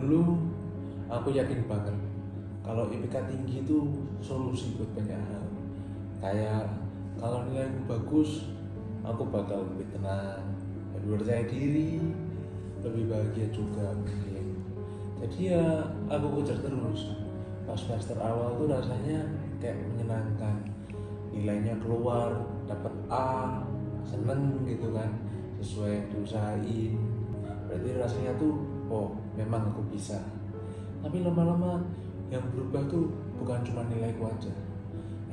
Dulu aku yakin banget kalau IPK tinggi itu solusi buat banyak hal. Kayak kalau nilaiku bagus, aku bakal lebih tenang, lebih percaya diri, lebih bahagia juga mungkin. Jadi ya aku kejar terus. Pas semester awal tuh rasanya kayak menyenangkan. Nilainya keluar, dapat A, seneng gitu kan, sesuai yang diusahain. Berarti rasanya tuh, oh memang aku bisa. Tapi lama-lama yang berubah tuh bukan cuma nilaiku aja,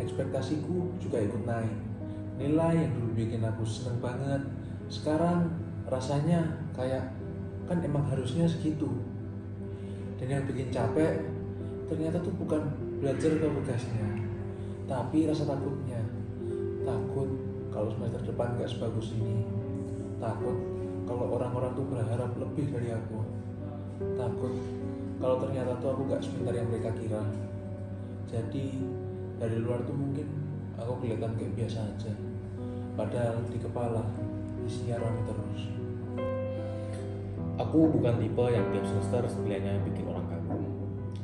ekspektasiku juga ikut naik. Nilai yang dulu bikin aku seneng banget, sekarang rasanya kayak kan emang harusnya segitu. Dan yang bikin capek ternyata tuh bukan belajar ke tugasnya, tapi rasa takutnya. Takut kalau semester depan gak sebagus ini, takut kalau orang-orang tuh berharap lebih dari aku, takut kalau ternyata tuh aku gak sepintar yang mereka kira. Jadi dari luar tuh mungkin aku kelihatan kayak biasa aja, padahal di kepala isinya rame terus. Aku bukan tipe yang tiap semester nilainya bikin orang kagum.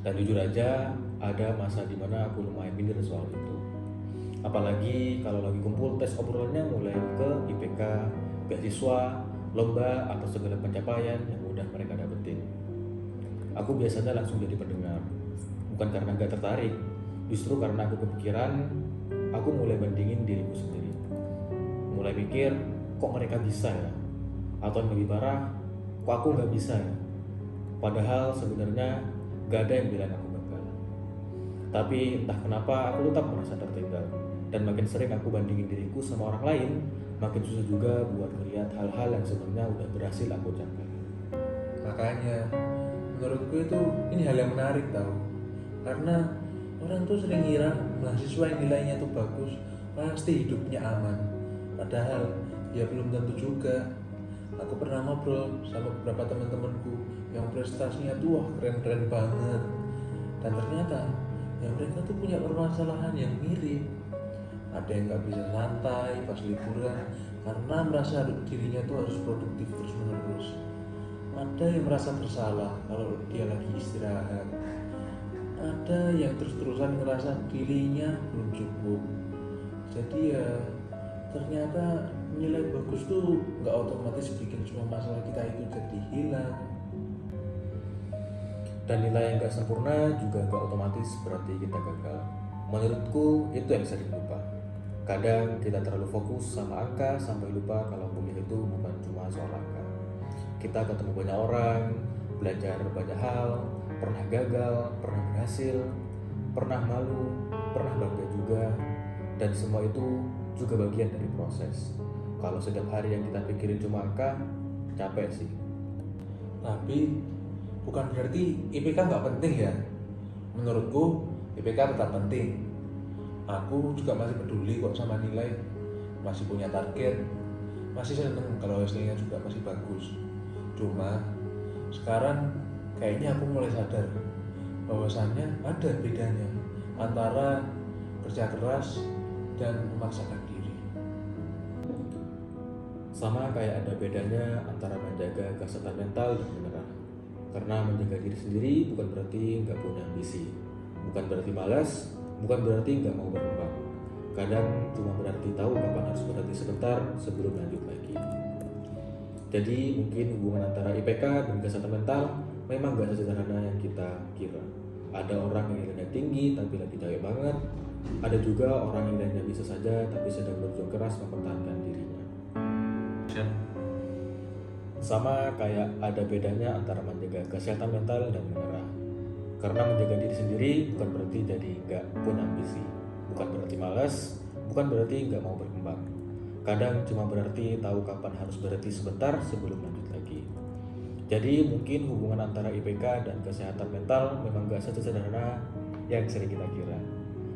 Dan jujur aja, ada masa dimana aku lumayan minder soal itu. Apalagi kalau lagi kumpul tes obrolannya mulai ke IPK, beasiswa, lomba, atau segala pencapaian yang udah mereka dapetin. Aku biasanya langsung jadi pendengar. Bukan karena gak tertarik, justru karena aku kepikiran, aku mulai bandingin diriku sendiri. Mulai mikir, kok mereka bisa ya? Atau yang lebih parah, kok aku nggak bisa ya? Padahal sebenarnya gak ada yang bilang aku gagal. Tapi entah kenapa aku tetap merasa tertinggal. Dan makin sering aku bandingin diriku sama orang lain, makin susah juga buat melihat hal-hal yang sebenarnya udah berhasil aku capai. Makanya menurutku itu ini hal yang menarik tau, karena orang tuh sering ngira mahasiswa yang nilainya tuh bagus pasti hidupnya aman, padahal ya belum tentu juga. Aku pernah ngobrol sama beberapa teman-temanku yang prestasinya tuh wah keren-keren banget, dan ternyata ya mereka tuh punya permasalahan yang mirip. Ada yang nggak bisa santai pas liburan karena merasa dirinya tuh harus produktif terus menerus. Ada yang merasa bersalah kalau dia lagi istirahat. Ada yang terus-terusan ngerasa dirinya belum cukup. Jadi ya ternyata nilai bagus tuh nggak otomatis bikin semua masalah kita itu jadi hilang. Dan nilai yang gak sempurna juga gak otomatis berarti kita gagal. Menurutku itu yang sering lupa. Kadang kita terlalu fokus sama angka sampai lupa kalau kuliah itu bukan cuma soal angka. Kita ketemu banyak orang, belajar banyak hal, pernah gagal, pernah berhasil, pernah malu, pernah bangga juga. Dan semua itu juga bagian dari proses. Kalau setiap hari yang kita pikirin cuma angka, capek sih. Tapi bukan berarti IPK nggak penting ya. Menurutku IPK tetap penting. Aku juga masih peduli kok sama nilai, masih punya target, masih seneng kalau hasilnya juga masih bagus. Cuma sekarang kayaknya aku mulai sadar bahwasannya ada bedanya antara kerja keras dan memaksakan diri. Sama kayak ada bedanya antara menjaga kesehatan mental dan menyerah. Karena menjaga diri sendiri bukan berarti nggak punya ambisi, bukan berarti malas, bukan berarti nggak mau berkembang. Kadang cuma berarti tahu kapan harus berhenti sebentar sebelum lanjut lagi. Jadi mungkin hubungan antara IPK dan kesehatan mental memang nggak sesederhana yang kita kira. Ada orang yang nilainya tinggi tapi lagi capek banget. Ada juga orang yang nilainya bisa saja tapi sedang berjuang keras mempertahankan dirinya. Sama kayak ada bedanya antara menjaga kesehatan mental dan menyerah. Karena menjaga diri sendiri bukan berarti jadi nggak punya ambisi, bukan berarti malas, bukan berarti nggak mau berkembang. Kadang cuma berarti tahu kapan harus berhenti sebentar sebelum lanjut lagi. Jadi mungkin hubungan antara IPK dan kesehatan mental memang nggak sesederhana yang sering kita kira.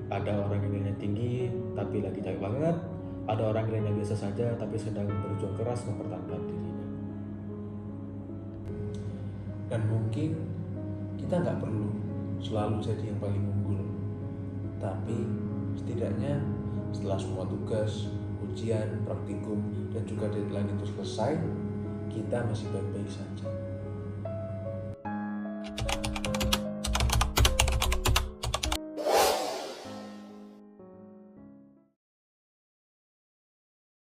Ada orang yang nilainya tinggi tapi lagi capek banget, ada orang yang nilainya biasa saja tapi sedang berjuang keras mempertahankan dirinya. Dan mungkin kita nggak perlu selalu jadi yang paling unggul, tapi setidaknya setelah semua tugas, ujian, praktikum, dan juga deadline itu selesai, kita masih baik-baik saja.